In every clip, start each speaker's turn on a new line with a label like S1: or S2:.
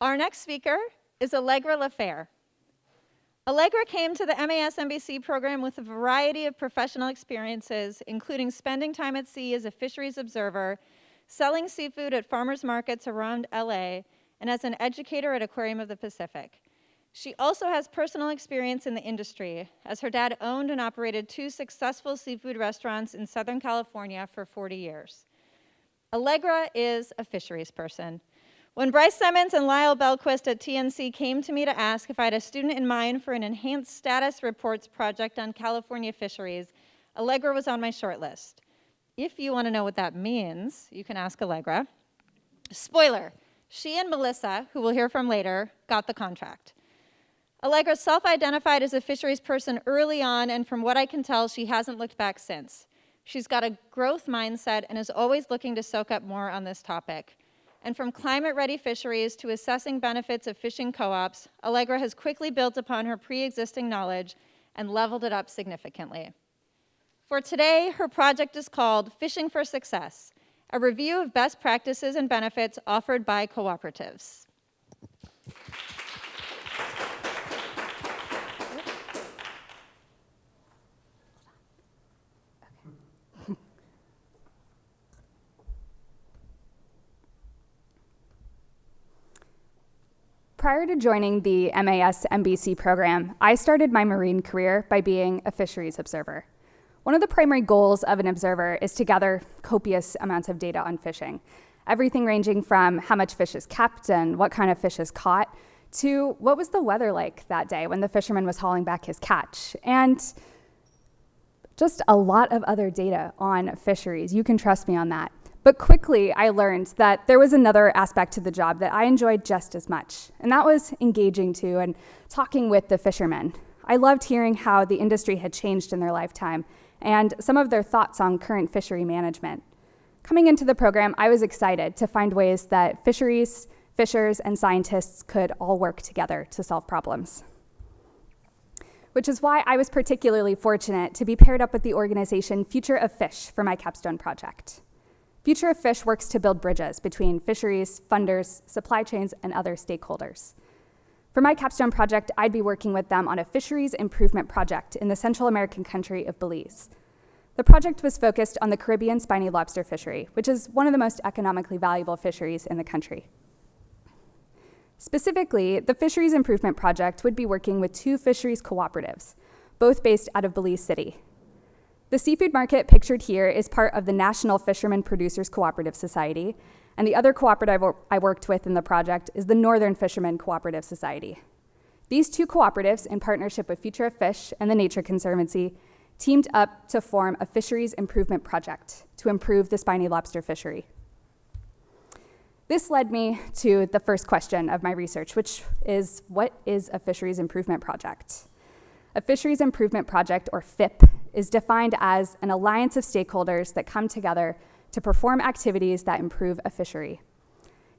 S1: Our next speaker is Allegra Ferr. Allegra came to the MAS-MBC program with a variety of professional experiences, including spending time at sea as a fisheries observer, selling seafood at farmers markets around LA, and as an educator at Aquarium of the Pacific. She also has personal experience in the industry, as her dad owned and operated 2 successful seafood restaurants in Southern California for 40 years. Allegra is a fisheries person. When Bryce Simmons and Lyle Belquist at TNC came to me to ask if I had a student in mind for an enhanced status reports project on California fisheries, Allegra was on my short list. If you want to know what that means, you can ask Allegra. Spoiler, she and Melissa, who we'll hear from later, got the contract. Allegra self-identified as a fisheries person early on, and from what I can tell, she hasn't looked back since. She's got a growth mindset and is always looking to soak up more on this topic. And from climate-ready fisheries to assessing benefits of fishing co-ops, Allegra has quickly built upon her pre-existing knowledge and leveled it up significantly. For today, her project is called Fishing for Success, a review of best practices and benefits offered by cooperatives.
S2: Prior to joining the MAS-MBC program, I started my marine career by being a fisheries observer. One of the primary goals of an observer is to gather copious amounts of data on fishing, everything ranging from how much fish is kept and what kind of fish is caught, to what was the weather like that day when the fisherman was hauling back his catch, and just a lot of other data on fisheries. You can trust me on that. But quickly, I learned that there was another aspect to the job that I enjoyed just as much, and that was engaging to and talking with the fishermen. I loved hearing how the industry had changed in their lifetime and some of their thoughts on current fishery management. Coming into the program, I was excited to find ways that fisheries, fishers, and scientists could all work together to solve problems. Which is why I was particularly fortunate to be paired up with the organization Future of Fish for my Capstone project. Future of Fish works to build bridges between fisheries, funders, supply chains, and other stakeholders. For my Capstone project, I'd be working with them on a fisheries improvement project in the Central American country of Belize. The project was focused on the Caribbean spiny lobster fishery, which is one of the most economically valuable fisheries in the country. Specifically, the Fisheries Improvement Project would be working with 2 fisheries cooperatives, both based out of Belize City. The seafood market pictured here is part of the National Fishermen Producers Cooperative Society, and the other cooperative I worked with in the project is the Northern Fishermen Cooperative Society. These 2 cooperatives, in partnership with Future of Fish and the Nature Conservancy, teamed up to form a fisheries improvement project to improve the spiny lobster fishery. This led me to the first question of my research, which is, what is a fisheries improvement project? A fisheries improvement project, or FIP, is defined as an alliance of stakeholders that come together to perform activities that improve a fishery.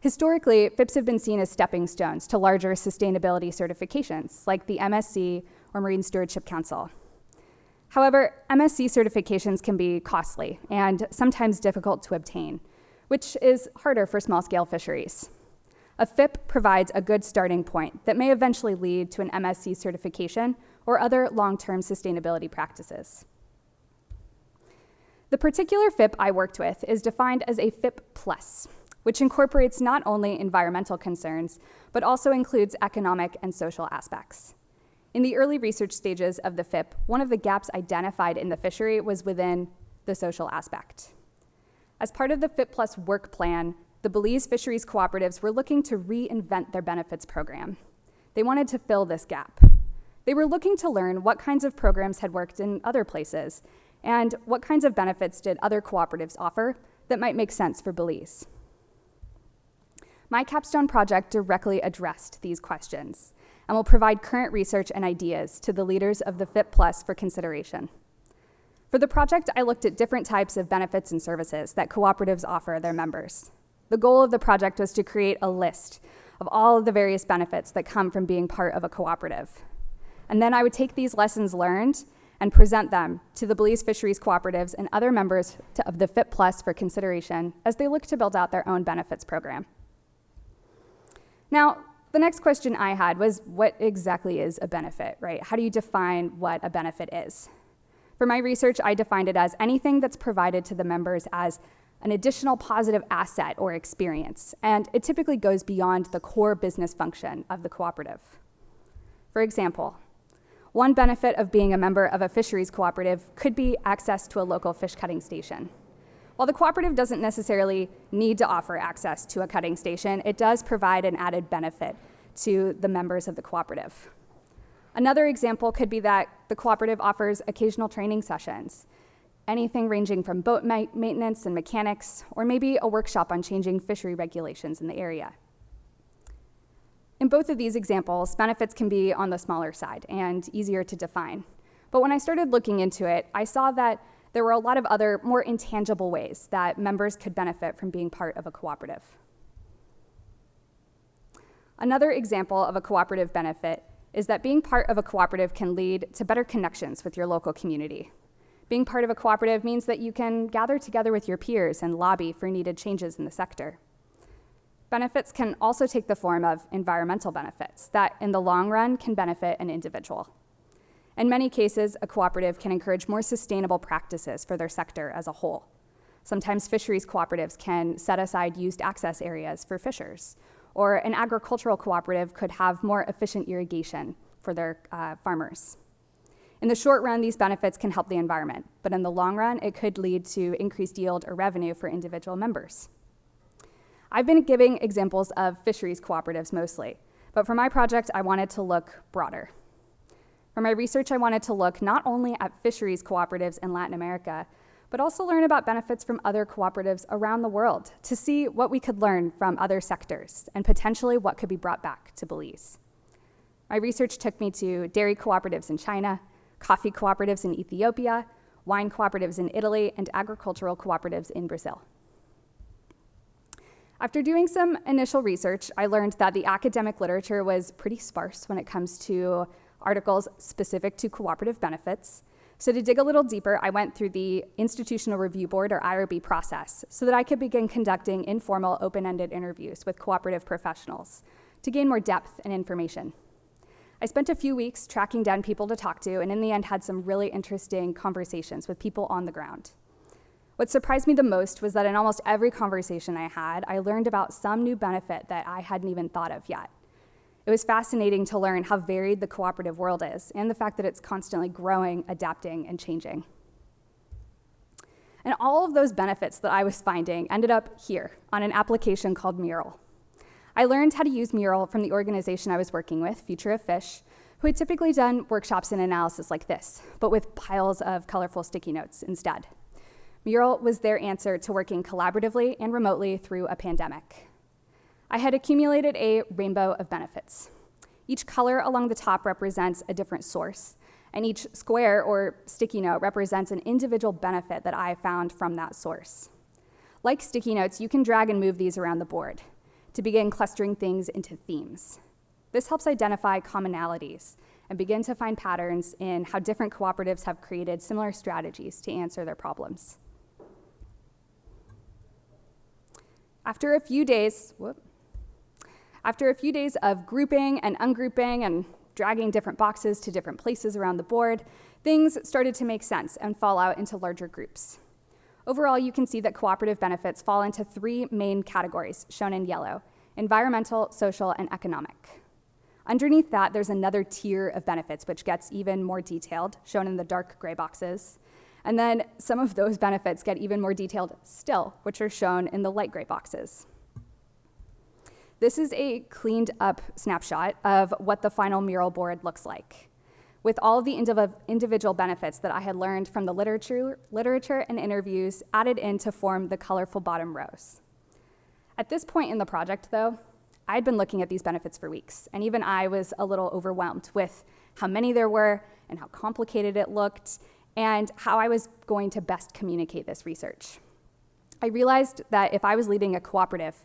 S2: Historically, FIPs have been seen as stepping stones to larger sustainability certifications, like the MSC or Marine Stewardship Council. However, MSC certifications can be costly and sometimes difficult to obtain, which is harder for small-scale fisheries. A FIP provides a good starting point that may eventually lead to an MSC certification or other long-term sustainability practices. The particular FIP I worked with is defined as a FIP Plus, which incorporates not only environmental concerns, but also includes economic and social aspects. In the early research stages of the FIP, one of the gaps identified in the fishery was within the social aspect. As part of the FIP Plus work plan, the Belize Fisheries Cooperatives were looking to reinvent their benefits program. They wanted to fill this gap. They were looking to learn what kinds of programs had worked in other places and what kinds of benefits did other cooperatives offer that might make sense for Belize. My Capstone project directly addressed these questions and will provide current research and ideas to the leaders of the FIP Plus for consideration. For the project, I looked at different types of benefits and services that cooperatives offer their members. The goal of the project was to create a list of all of the various benefits that come from being part of a cooperative. And then I would take these lessons learned and present them to the Belize Fisheries Cooperatives and other members of the FIP Plus for consideration as they look to build out their own benefits program. Now, the next question I had was, what exactly is a benefit, right? How do you define what a benefit is? For my research, I defined it as anything that's provided to the members as an additional positive asset or experience, and it typically goes beyond the core business function of the cooperative. For example, one benefit of being a member of a fisheries cooperative could be access to a local fish cutting station. While the cooperative doesn't necessarily need to offer access to a cutting station, it does provide an added benefit to the members of the cooperative. Another example could be that the cooperative offers occasional training sessions, anything ranging from boat maintenance and mechanics, or maybe a workshop on changing fishery regulations in the area. In both of these examples, benefits can be on the smaller side and easier to define. But when I started looking into it, I saw that there were a lot of other more intangible ways that members could benefit from being part of a cooperative. Another example of a cooperative benefit is that being part of a cooperative can lead to better connections with your local community. Being part of a cooperative means that you can gather together with your peers and lobby for needed changes in the sector. Benefits can also take the form of environmental benefits that, in the long run, can benefit an individual. In many cases, a cooperative can encourage more sustainable practices for their sector as a whole. Sometimes fisheries cooperatives can set aside used access areas for fishers, or an agricultural cooperative could have more efficient irrigation for their farmers. In the short run, these benefits can help the environment, but in the long run, it could lead to increased yield or revenue for individual members. I've been giving examples of fisheries cooperatives mostly, but for my project, I wanted to look broader. For my research, I wanted to look not only at fisheries cooperatives in Latin America, but also learn about benefits from other cooperatives around the world to see what we could learn from other sectors and potentially what could be brought back to Belize. My research took me to dairy cooperatives in China, coffee cooperatives in Ethiopia, wine cooperatives in Italy, and agricultural cooperatives in Brazil. After doing some initial research, I learned that the academic literature was pretty sparse when it comes to articles specific to cooperative benefits. So to dig a little deeper, I went through the Institutional Review Board, or IRB, process so that I could begin conducting informal, open-ended interviews with cooperative professionals to gain more depth and information. I spent a few weeks tracking down people to talk to, and in the end had some really interesting conversations with people on the ground. What surprised me the most was that in almost every conversation I had, I learned about some new benefit that I hadn't even thought of yet. It was fascinating to learn how varied the cooperative world is and the fact that it's constantly growing, adapting, and changing. And all of those benefits that I was finding ended up here on an application called Mural. I learned how to use Mural from the organization I was working with, Future of Fish, who had typically done workshops and analysis like this, but with piles of colorful sticky notes instead. Mural was their answer to working collaboratively and remotely through a pandemic. I had accumulated a rainbow of benefits. Each color along the top represents a different source, and each square or sticky note represents an individual benefit that I found from that source. Like sticky notes, you can drag and move these around the board to begin clustering things into themes. This helps identify commonalities and begin to find patterns in how different cooperatives have created similar strategies to answer their problems. After a few days of grouping and ungrouping and dragging different boxes to different places around the board, things started to make sense and fall out into larger groups. Overall, you can see that cooperative benefits fall into three main categories, shown in yellow: environmental, social, and economic. Underneath that, there's another tier of benefits, which gets even more detailed, shown in the dark gray boxes. And then some of those benefits get even more detailed still, which are shown in the light gray boxes. This is a cleaned up snapshot of what the final Mural board looks like, with all of the individual benefits that I had learned from the literature and interviews added in to form the colorful bottom rows. At this point in the project, though, I'd been looking at these benefits for weeks, and even I was a little overwhelmed with how many there were and how complicated it looked, and how I was going to best communicate this research. I realized that if I was leading a cooperative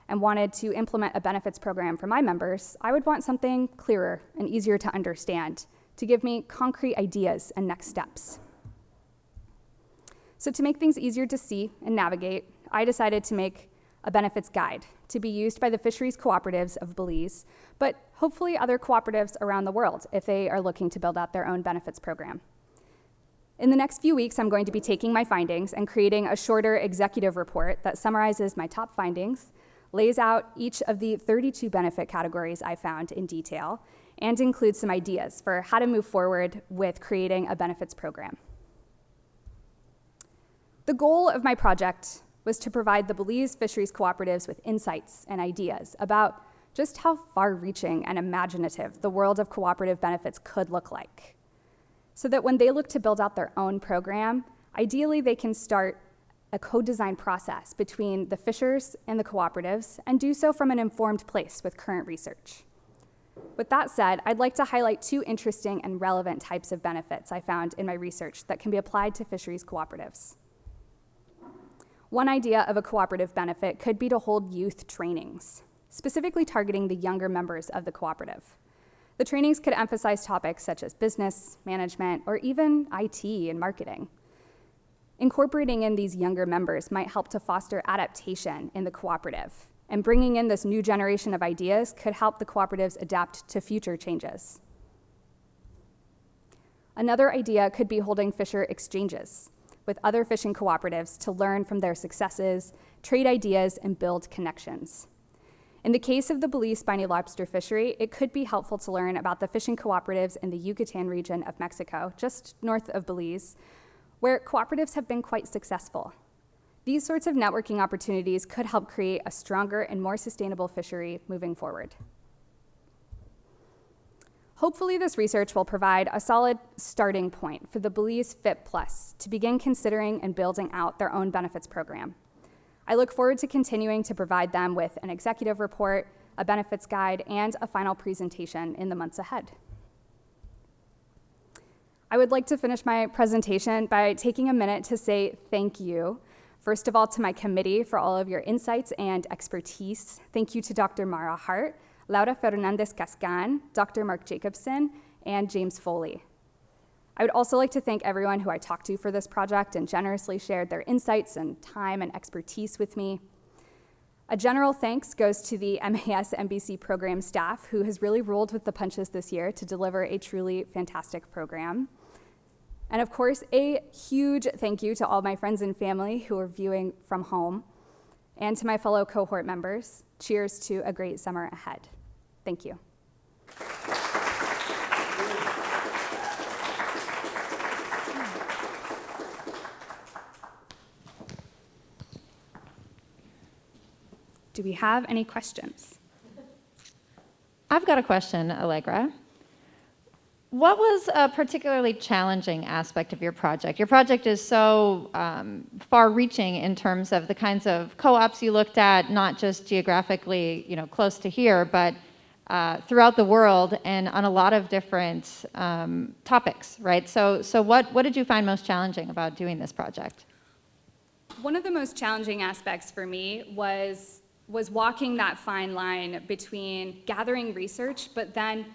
S2: and wanted to implement a benefits program for my members, I would want something clearer and easier to understand to give me concrete ideas and next steps. So to make things easier to see and navigate, I decided to make a benefits guide to be used by the fisheries cooperatives of Belize, but hopefully other cooperatives around the world if they are looking to build out their own benefits program. In the next few weeks, I'm going to be taking my findings and creating a shorter executive report that summarizes my top findings, lays out each of the 32 benefit categories I found in detail, and includes some ideas for how to move forward with creating a benefits program. The goal of my project was to provide the Belize fisheries cooperatives with insights and ideas about just how far-reaching and imaginative the world of cooperative benefits could look like, so that when they look to build out their own program, ideally they can start a co-design process between the fishers and the cooperatives and do so from an informed place with current research. With that said, I'd like to highlight two interesting and relevant types of benefits I found in my research that can be applied to fisheries cooperatives. One idea of a cooperative benefit could be to hold youth trainings, specifically targeting the younger members of the cooperative. The trainings could emphasize topics such as business, management, or even IT and marketing. Incorporating in these younger members might help to foster adaptation in the cooperative, and bringing in this new generation of ideas could help the cooperatives adapt to future changes. Another idea could be holding fisher exchanges with other fishing cooperatives to learn from their successes, trade ideas, and build connections. In the case of the Belize spiny lobster fishery, it could be helpful to learn about the fishing cooperatives in the Yucatan region of Mexico, just north of Belize, where cooperatives have been quite successful. These sorts of networking opportunities could help create a stronger and more sustainable fishery moving forward. Hopefully, this research will provide a solid starting point for the Belize FIT Plus to begin considering and building out their own benefits program. I look forward to continuing to provide them with an executive report, a benefits guide, and a final presentation in the months ahead. I would like to finish my presentation by taking a minute to say thank you, first of all, to my committee for all of your insights and expertise. Thank you to Dr. Mara Hart, Laura Fernandez-Cascan, Dr. Mark Jacobson, and James Foley. I would also like to thank everyone who I talked to for this project and generously shared their insights and time and expertise with me. A general thanks goes to the MAS MBC program staff, who has really rolled with the punches this year to deliver a truly fantastic program. And of course, a huge thank you to all my friends and family who are viewing from home, and to my fellow cohort members. Cheers to a great summer ahead. Thank you. Do we have any questions?
S1: I've got a question, Allegra. What was a particularly challenging aspect of your project? Your project is so far-reaching in terms of the kinds of co-ops you looked at, not just geographically, close to here, but throughout the world and on a lot of different topics, right? So what did you find most challenging about doing this project?
S2: One of the most challenging aspects for me was walking that fine line between gathering research, but then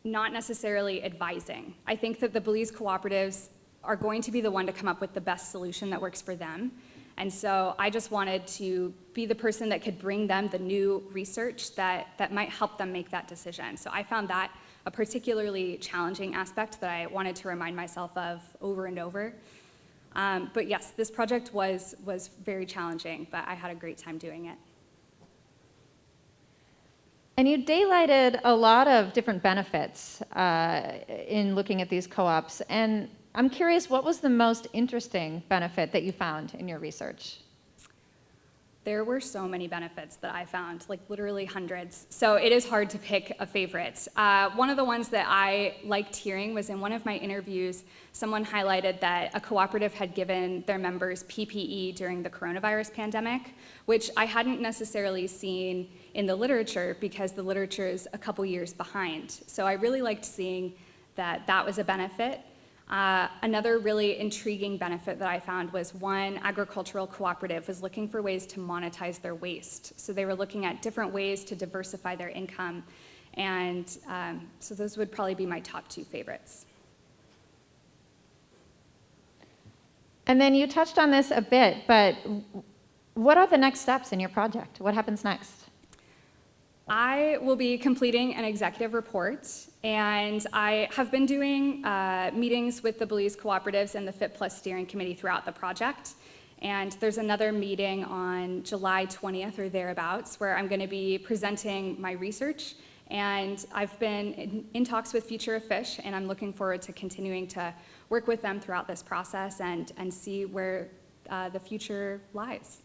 S2: not necessarily advising. I think that the Belize cooperatives are going to be the one to come up with the best solution that works for them. And so I just wanted to be the person that could bring them the new research that might help them make that decision. So I found that a particularly challenging aspect that I wanted to remind myself of over and over. But yes, this project was very challenging, but I had a great time doing it.
S1: And you daylighted a lot of different benefits in looking at these co-ops. And I'm curious, what was the most interesting benefit that you found in your research?
S2: There were so many benefits that I found, like literally hundreds. So it is hard to pick a favorite. One of the ones that I liked hearing was in one of my interviews, someone highlighted that a cooperative had given their members PPE during the coronavirus pandemic, which I hadn't necessarily seen in the literature because the literature is a couple years behind. So I really liked seeing that that was a benefit. Another really intriguing benefit that I found was one agricultural cooperative was looking for ways to monetize their waste. So they were looking at different ways to diversify their income. And so those would probably be my top two favorites.
S1: And then you touched on this a bit, but What are the next steps in your project? What happens next?
S2: I will be completing an executive report, and I have been doing meetings with the Belize Cooperatives and the Fit Plus Steering Committee throughout the project. And there's another meeting on July 20th or thereabouts where I'm going to be presenting my research. And I've been in talks with Future of Fish, and I'm looking forward to continuing to work with them throughout this process and see where the future lies.